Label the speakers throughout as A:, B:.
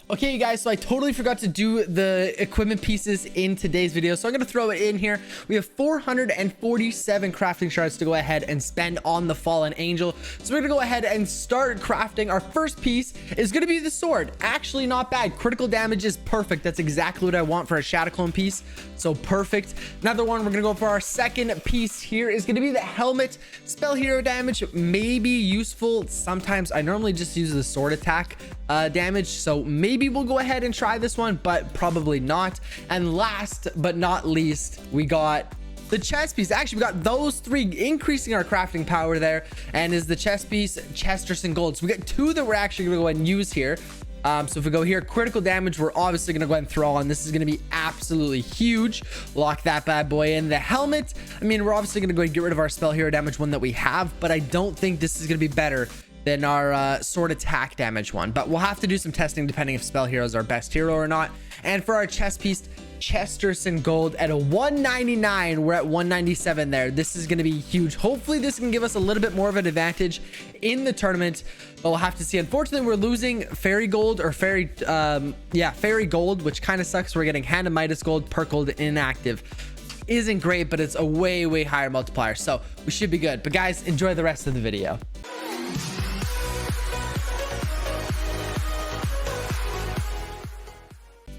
A: Okay, you guys, so I totally forgot to do the equipment pieces in today's video, so I'm going to throw it in here. We have 447 crafting shards to go ahead and spend on the fallen angel. So we're going to go ahead and start crafting. Our first piece is going to be the sword. Actually, not bad. Critical damage is perfect. That's exactly what I want for a shadow clone piece. So perfect. Another one, we're going to go for our second piece here is going to be the helmet. Spell hero damage may be useful. Sometimes I normally just use the sword attack damage, so maybe we'll go ahead and try this one, but probably not. And last but not least, we got the chest piece. Actually, we got those three, increasing our crafting power there, and is the chest piece, Chesterton gold. So we got two that we're actually gonna go ahead and use here. So if we go here, critical damage, we're obviously gonna go ahead and throw on. This is gonna be absolutely huge. Lock that bad boy in. The helmet, I mean, we're obviously gonna go ahead and get rid of our spell hero damage one that we have, but I don't think this is gonna be better than our sword attack damage one, but we'll have to do some testing depending if spell hero is our best hero or not. And for our chest piece, Chesterton gold at a 199, we're at 197 there. This is going to be huge. Hopefully this can give us a little bit more of an advantage in the tournament, but we'll have to see. Unfortunately, we're losing fairy gold, or fairy gold, which kind of sucks. We're getting hand of Midas gold, perk gold, inactive. Isn't great, but it's a way higher multiplier, so we should be good. But guys, enjoy the rest of the video.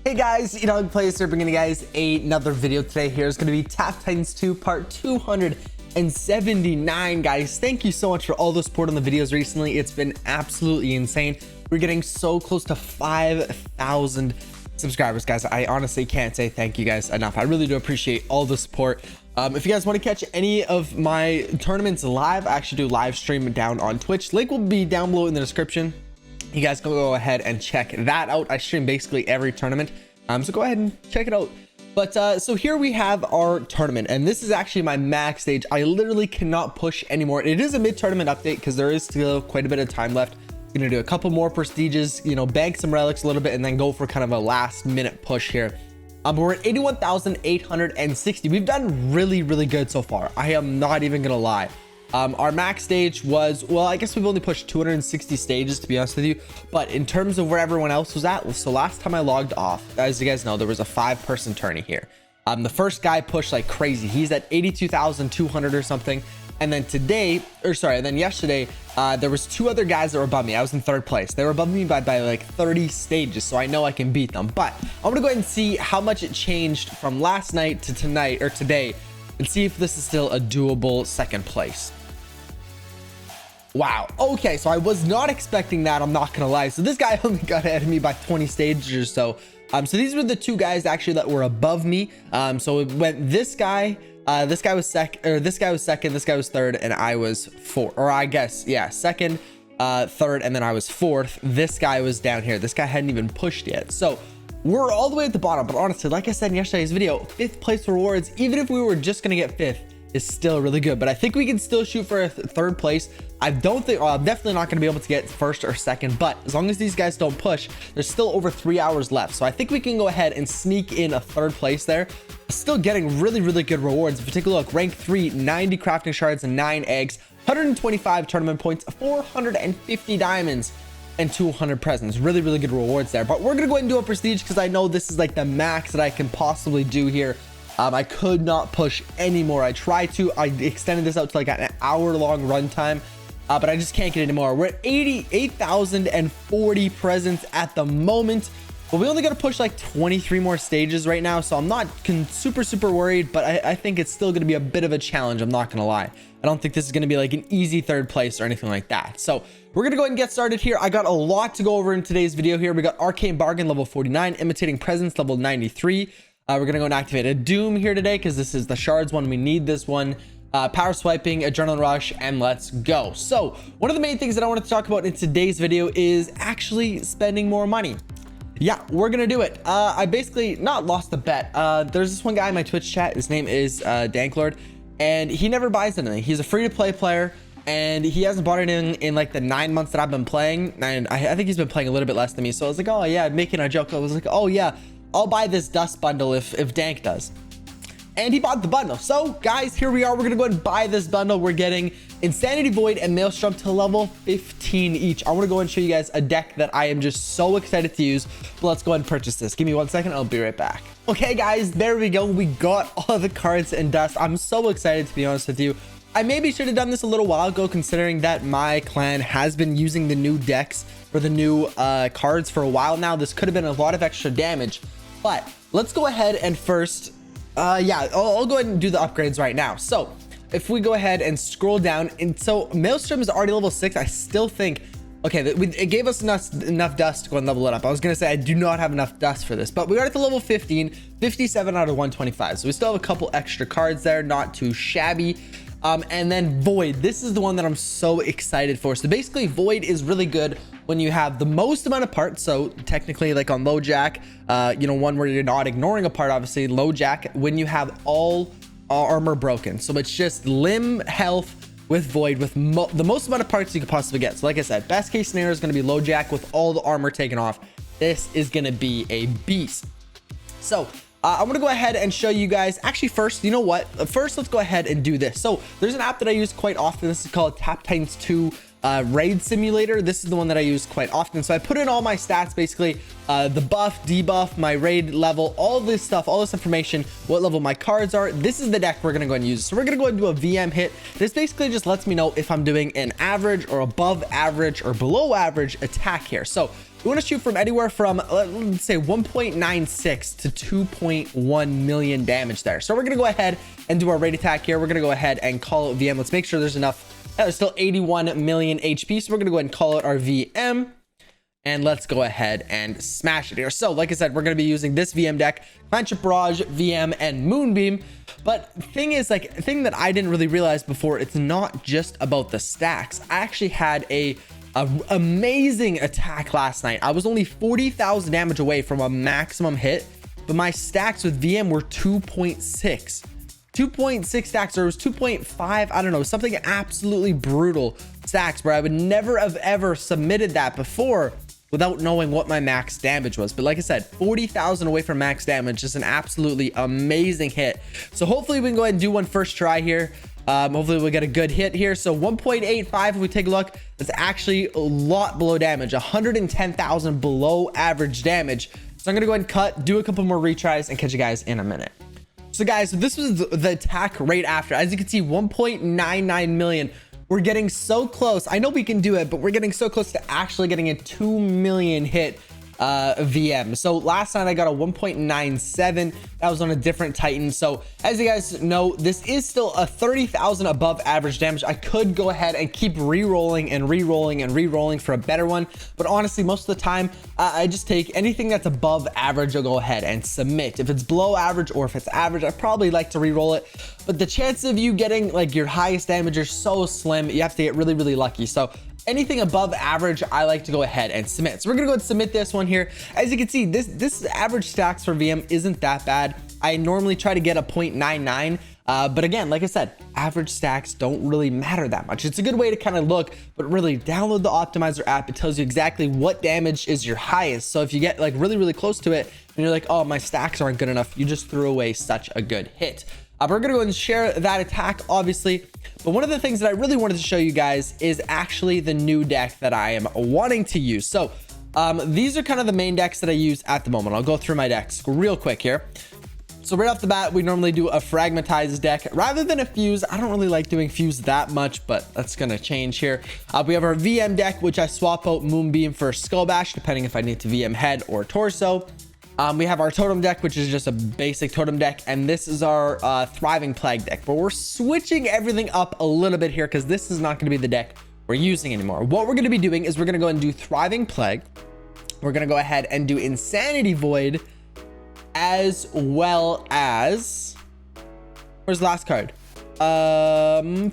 A: Hey guys, EdogPlays here, bringing you guys another video today. Here is going to be Tap Titans 2 part 279, guys. Thank you so much for all the support on the videos recently. It's been absolutely insane. We're getting so close to 5,000 subscribers, guys. I honestly can't say thank you guys enough. I really do appreciate all the support. If you guys want to catch any of my tournaments live, I actually do live stream down on Twitch. Link will be down below in the description. You guys can go ahead and check that out. I stream basically every tournament, so go ahead and check it out. But so here we have our tournament, and this is actually my max stage. I literally cannot push anymore. It is a mid-tournament update because there is still quite a bit of time left. Gonna do a couple more prestiges, bank some relics a little bit, and then go for kind of a last minute push here. We're at 81,860. We've done really good so far. I am not even gonna lie. Our max stage was, well, I guess we've only pushed 260 stages, to be honest with you, but in terms of where everyone else was at, so last time I logged off, as you guys know, there was a 5-person tourney here. The first guy pushed like crazy. He's at 82,200 or something. And then yesterday, there was 2 other guys that were above me. I was in 3rd place. They were above me by like 30 stages, so I know I can beat them. But I'm gonna go ahead and see how much it changed from last night to tonight, or today, and see if this is still a doable 2nd place. Wow. Okay, so I was not expecting that. I'm not gonna lie. So this guy only got ahead of me by 20 stages or so. So these were the 2 guys actually that were above me. So it went this guy was second, this guy was 3rd, and I was 4th, or I guess, yeah, 2nd, 3rd, and then I was 4th. This guy was down here. This guy hadn't even pushed yet. So we're all the way at the bottom, but honestly, like I said in yesterday's video, 5th place rewards, even if we were just gonna get 5th, is still really good. But I think we can still shoot for a 3rd place. I'm definitely not going to be able to get 1st or 2nd, but as long as these guys don't push, there's still over 3 hours left, so I think we can go ahead and sneak in a 3rd place there. Still getting really good rewards. If you take a look, rank 3, 90 crafting shards and 9 eggs, 125 tournament points, 450 diamonds, and 200 presents. Really good rewards there. But we're gonna go ahead and do a prestige because I know this is like the max that I can possibly do here. I could not push anymore. I tried to. I extended this out to like an hour-long runtime, but I just can't get any more. We're at 88,040 presents at the moment, but we only got to push like 23 more stages right now, so I'm not super worried, but I think it's still going to be a bit of a challenge. I'm not going to lie. I don't think this is going to be like an easy 3rd place or anything like that. So we're going to go ahead and get started here. I got a lot to go over in today's video here. We got Arcane Bargain level 49, Imitating Presence level 93. We're gonna go and activate a Doom here today because this is the shards one. We need this one. Power swiping, Adrenaline Rush, and let's go. So one of the main things that I wanted to talk about in today's video is actually spending more money. Yeah, we're gonna do it. I basically not lost the bet. There's this one guy in my Twitch chat. His name is Danklord, and he never buys anything. He's a free-to-play player, and he hasn't bought anything in like the 9 months that I've been playing, and I think he's been playing a little bit less than me. So I was like, oh yeah, making a joke. I was like, oh yeah, I'll buy this dust bundle if Dank does. and he bought the bundle. So guys, here we are. We're gonna go ahead and buy this bundle. We're getting Insanity Void and Maelstrom to level 15 each. I want to go and show you guys a deck that I am just so excited to use. But let's go ahead and purchase this. Give me 1 second. I'll be right back. Okay guys, there we go. We got all the cards and dust. I'm so excited, to be honest with you. I maybe should have done this a little while ago, considering that my clan has been using the new decks for the new cards for a while now. This could have been a lot of extra damage, but let's go ahead and first yeah, I'll go ahead and do the upgrades right now. So if we go ahead and scroll down, and so Maelstrom is already level 6. I still think, okay, it gave us enough dust to go and level it up. I was gonna say I do not have enough dust for this, but we got it to level 15, 57 out of 125. So we still have a couple extra cards there, not too shabby. And then Void, this is the one that I'm so excited for. So basically Void is really good when you have the most amount of parts. So technically, like on low jack, you know, one where you're not ignoring a part, obviously low jack, when you have all armor broken. So it's just limb health with Void with the most amount of parts you could possibly get. So like I said, best case scenario is going to be low jack with all the armor taken off. This is going to be a beast. So I'm gonna go ahead and show you guys. Actually, first, you know what? First, let's go ahead and do this. So there's an app that I use quite often. This is called Tap Titans 2 Raid Simulator. This is the one that I use quite often. So I put in all my stats, basically the buff, debuff, my raid level, all this stuff, all this information, what level my cards are. This is the deck we're gonna go and use. So we're gonna go and do a VM hit. This basically just lets me know if I'm doing an average or above average or below average attack here. So we want to shoot from anywhere from, let's say, 1.96 to 2.1 million damage there. So we're going to go ahead and do our raid attack here. We're going to go ahead and call it VM. Let's make sure there's enough. There's still 81 million HP. So we're going to go ahead and call it our VM. And let's go ahead and smash it here. So like I said, we're going to be using this VM deck, Clanship Barrage, VM, and Moonbeam. But thing is, like, a thing that I didn't really realize before, it's not just about the stacks. I actually had a amazing attack last night. I was only 40,000 damage away from a maximum hit, but my stacks with VM were 2.6 stacks, or it was 2.5, I don't know, something absolutely brutal stacks where I would never have ever submitted that before without knowing what my max damage was. But like I said, 40,000 away from max damage is an absolutely amazing hit. So hopefully we can go ahead and do one first try here. Hopefully we'll get a good hit here. So 1.85, if we take a look, that's actually a lot below damage, 110,000 below average damage. So I'm gonna go ahead and cut, do a couple more retries, and catch you guys in a minute. So guys, this was the attack right after. As you can see, 1.99 million. We're getting so close. I know we can do it, but we're getting so close to actually getting a 2 million hit VM. So last night I got a 1.97. That was on a different Titan. So as you guys know, this is still a 30,000 above average damage. I could go ahead and keep re-rolling and re-rolling and re-rolling for a better one, but honestly, most of the time I just take anything that's above average. I'll go ahead and submit. If it's below average or if it's average, I probably like to re-roll it, but the chance of you getting like your highest damage are so slim. You have to get really, really lucky. So anything above average, I like to go ahead and submit. So we're gonna go ahead and submit this one here. As you can see, this average stacks for VM isn't that bad. I normally try to get a 0.99, but again, like I said, average stacks don't really matter that much. It's a good way to kind of look, but really download the optimizer app. It tells you exactly what damage is your highest. So if you get like really, really close to it and you're like, oh, my stacks aren't good enough, you just threw away such a good hit. We're gonna go ahead and share that attack, obviously. But one of the things that I really wanted to show you guys is actually the new deck that I am wanting to use. So these are kind of the main decks that I use at the moment. I'll go through my decks real quick here. So right off the bat, we normally do a fragmatized deck rather than a fuse. I don't really like doing fuse that much, but that's gonna change here. We have our VM deck, which I swap out Moonbeam for Skull Bash, depending if I need to VM head or torso. We have our totem deck, which is just a basic totem deck, and this is our Thriving Plague deck, but we're switching everything up a little bit here because this is not going to be the deck we're using anymore. What we're going to be doing is we're going to go and do Thriving Plague. We're going to go ahead and do Insanity Void, as well as, where's the last card?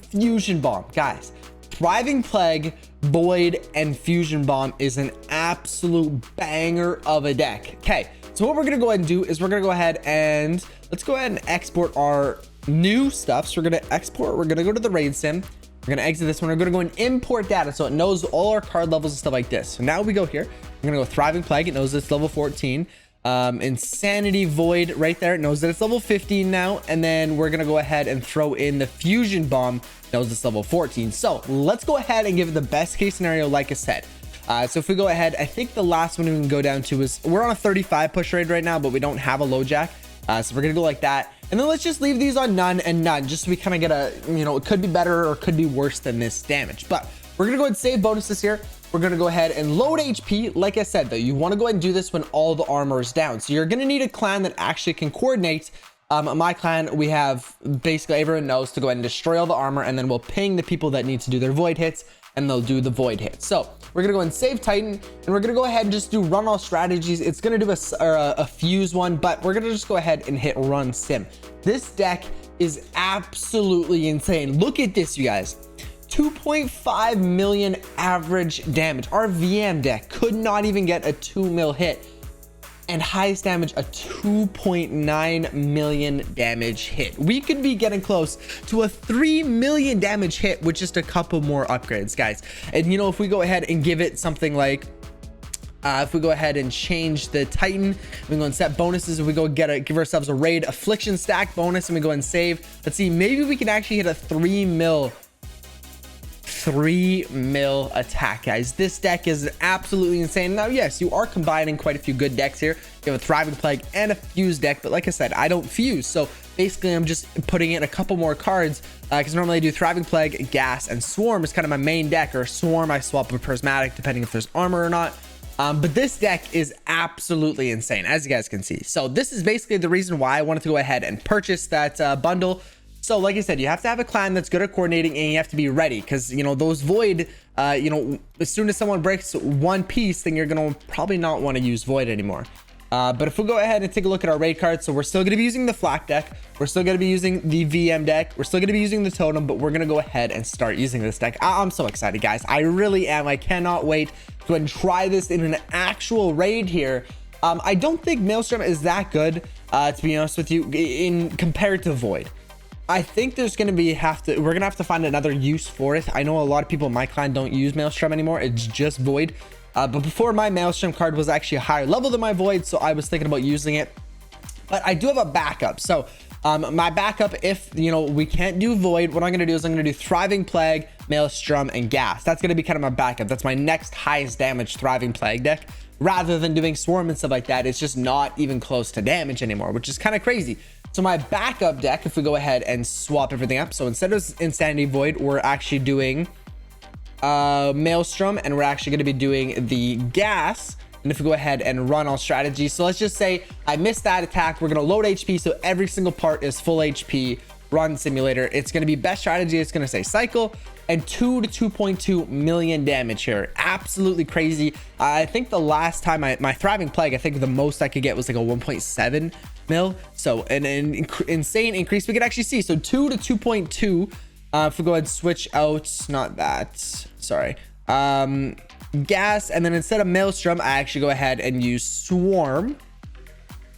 A: Fusion Bomb. Guys, Thriving Plague, Void, and Fusion Bomb is an absolute banger of a deck. Okay, so what we're gonna go ahead and do is we're gonna go ahead and let's go ahead and export our new stuff. So we're gonna export, we're gonna go to the raid sim, we're gonna exit this one, we're gonna go and import data so it knows all our card levels and stuff like this. So now we go here, we're gonna go Thriving Plague, it knows it's level 14. Insanity Void right there. It knows that it's level 15 now. And then we're going to go ahead and throw in the Fusion Bomb. Knows it's level 14. So let's go ahead and give it the best case scenario, like I said. So if we go ahead, I think the last one we can go down to is, we're on a 35 push rate right now, but we don't have a low jack. So we're going to go like that. And then let's just leave these on none and none, just so we kind of get a, you know, it could be better or could be worse than this damage. But we're going to go ahead and save bonuses here. We're going to go ahead and load HP. Like I said, though, you want to go ahead and do this when all the armor is down. So you're going to need a clan that actually can coordinate. My clan, we have basically everyone knows to go ahead and destroy all the armor, and then we'll ping the people that need to do their void hits, and they'll do the void hits. So we're going to go and save Titan, and we're going to go ahead and just do run all strategies. It's going to do a fuse one, but we're going to just go ahead and hit run sim. This deck is absolutely insane. Look at this, you guys. 2.5 million average damage. Our VM deck could not even get a 2 mil hit, and highest damage a 2.9 million damage hit. We could be getting close to a 3 million damage hit with just a couple more upgrades, guys. And you know, if we go ahead and give it something like if we go ahead and change the Titan, we go and set bonuses, and we go give ourselves a raid affliction stack bonus, and we go and save. Let's see, maybe we can actually hit a 3 mil attack, guys. This deck is absolutely insane. Now, yes, you are combining quite a few good decks here. You have a Thriving Plague and a Fuse deck, but like I said, I don't fuse, so basically I'm just putting in a couple more cards, because normally I do Thriving Plague, Gas, and Swarm is kind of my main deck, or Swarm I swap with Prismatic depending if there's armor or not. But this deck is absolutely insane, as you guys can see. So this is basically the reason why I wanted to go ahead and purchase that bundle. So like I said, you have to have a clan that's good at coordinating, and you have to be ready, because, you know, those void, you know, as soon as someone breaks one piece, then you're going to probably not want to use void anymore. But if we go ahead and take a look at our raid cards, so we're still going to be using the flak deck. We're still going to be using the VM deck. We're still going to be using the totem, but we're going to go ahead and start using this deck. I'm so excited, guys. I really am. I cannot wait to go ahead and try this in an actual raid here. I don't think Maelstrom is that good, to be honest with you, in compared to void. I think there's going to be we're going to have to find another use for it. I know a lot of people in my clan don't use Maelstrom anymore. It's just void. But before, my Maelstrom card was actually a higher level than my void, so I was thinking about using it. But I do have a backup. So my backup, if, you know, we can't do void, what I'm going to do is I'm going to do Thriving Plague, Maelstrom, and Gas. That's going to be kind of my backup. That's my next highest damage Thriving Plague deck. Rather than doing Swarm and stuff like that, it's just not even close to damage anymore, which is kind of crazy. So my backup deck, if we go ahead and swap everything up, so instead of Insanity Void, we're actually doing Maelstrom, and we're actually going to be doing the Gas. And if we go ahead and run all strategies, so let's just say I missed that attack, we're going to load HP, so every single part is full HP. Run simulator. It's going to be best strategy. It's going to say cycle, and 2 to 2.2 million damage here. Absolutely crazy. I think the last time my Thriving Plague, I think the most I could get was like a 1.7 mil. So an insane increase. We can actually see, so 2 to 2.2. If we go ahead and switch out, not that, sorry, Gas, and then instead of Maelstrom, I actually go ahead and use Swarm.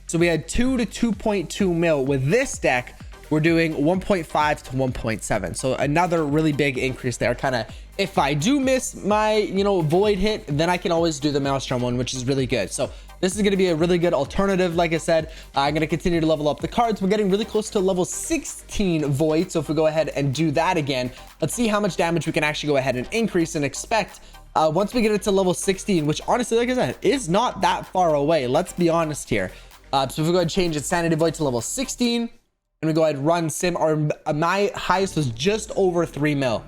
A: So we had 2 to 2.2 mil. With this deck, we're doing 1.5 to 1.7. So another really big increase there. Kind of, if I do miss my, you know, void hit, then I can always do the Maelstrom one, which is really good. So this is going to be a really good alternative. Like I said, I'm going to continue to level up the cards. We're getting really close to level 16 void. So if we go ahead and do that again, let's see how much damage we can actually go ahead and increase and expect once we get it to level 16, which honestly, like I said, is not that far away. Let's be honest here. So if we go ahead and change Insanity Void to level 16, and we go ahead and run sim, or my highest was just over 3 mil.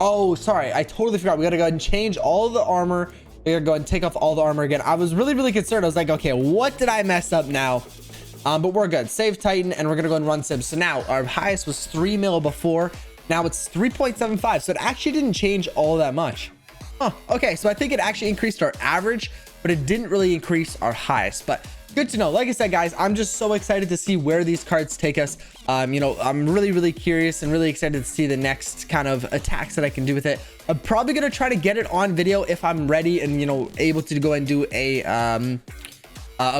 A: Oh, sorry, I totally forgot. We gotta go ahead and change all the armor. We gotta go ahead and take off all the armor again. I was really concerned. I was like, okay, what did I mess up now? But we're good. Save Titan, and we're gonna go ahead and run sim. So now our highest was 3 mil before. Now it's 3.75. So it actually didn't change all that much. Huh. Okay, so I think it actually increased our average, but it didn't really increase our highest. But good to know. Like I said, guys, I'm just so excited to see where these cards take us. You know, I'm really curious and really excited to see the next kind of attacks that I can do with it. I'm probably going to try to get it on video if I'm ready and, you know, able to go and do a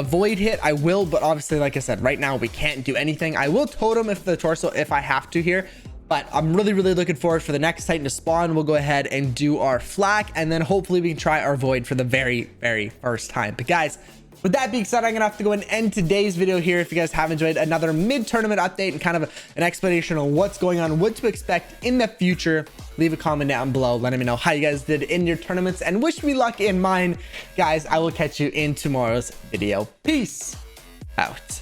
A: void hit. I will, but obviously, like I said, right now we can't do anything. I will totem if the torso if I have to here. But I'm really looking forward for the next Titan to spawn. We'll go ahead and do our flak, and then hopefully we can try our void for the very first time. But guys, with that being said, I'm gonna have to go and end today's video here. If you guys have enjoyed another mid-tournament update and kind of an explanation on what's going on, what to expect in the future, leave a comment down below letting me know how you guys did in your tournaments, and wish me luck in mine. Guys, I will catch you in tomorrow's video. Peace out.